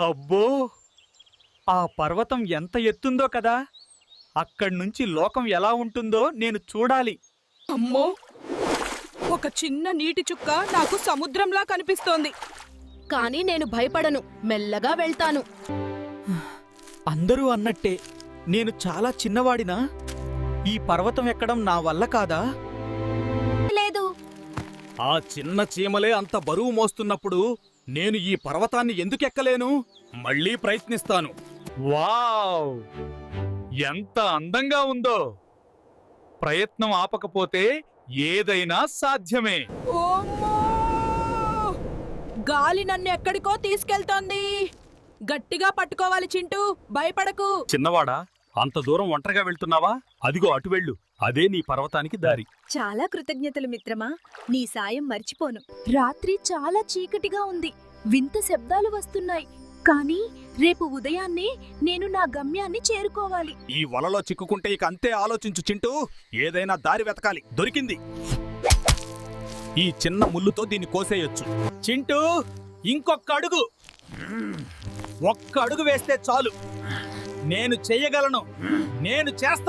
అబ్బో, ఆ పర్వతం ఎంత ఎత్తుందో కదా. అక్కడ్నుంచి లోకం ఎలా ఉంటుందో నేను చూడాలి. అమ్మో, ఒక చిన్న నీటి చుక్క నాకు సముద్రంలా కనిపిస్తోంది. కానీ నేను భయపడను, మెల్లగా వెళ్తాను. అందరూ అన్నట్టే నేను చాలా చిన్నవాడినా? ఈ పర్వతం ఎక్కడం నా వల్ల కాదా? లేదు. ఆ చిన్న చీమలే అంత బరువు మోస్తున్నప్పుడు నేను ఈ పర్వతాన్ని ఎందుకెక్కలేను? మళ్ళీ ప్రయత్నిస్తాను. వావ్, ఎంత అందంగా ఉందో! ప్రయత్నం ఆపకపోతే ఏదైనా సాధ్యమే. ఓమ్మో! గాలి నన్ను ఎక్కడికో తీసుకెళ్తోంది. గట్టిగా పట్టుకోవాలి చింటూ, భయపడకు. చిన్నవాడా, అంత దూరం ఒంటరిగా వెళ్తున్నావా? అదిగో అటు వెళ్ళు, అదే నీ పర్వతానికి దారి. చాలా కృతజ్ఞతలు మిత్రమా, నీ సాయం మర్చిపోను. రాత్రి చాలా చీకటిగా ఉంది, వింత శబ్దాలు వస్తున్నాయి. కానీ రేపు ఉదయాన్నే నేను నా గమ్యాన్ని చేరుకోవాలి. ఈ వలలో చిక్కుకుంటే ఇక అంతే. ఆలోచించు చింటూ, ఏదైనా దారి వెతకాలి. దొరికింది. ఈ చిన్న ముల్లుతో దీన్ని కోసేయొచ్చు. చింటూ, ఇంకొక అడుగు. ఒక్క అడుగు వేస్తే చాలు. నేను చెయ్యగలను. నేను చేస్తా.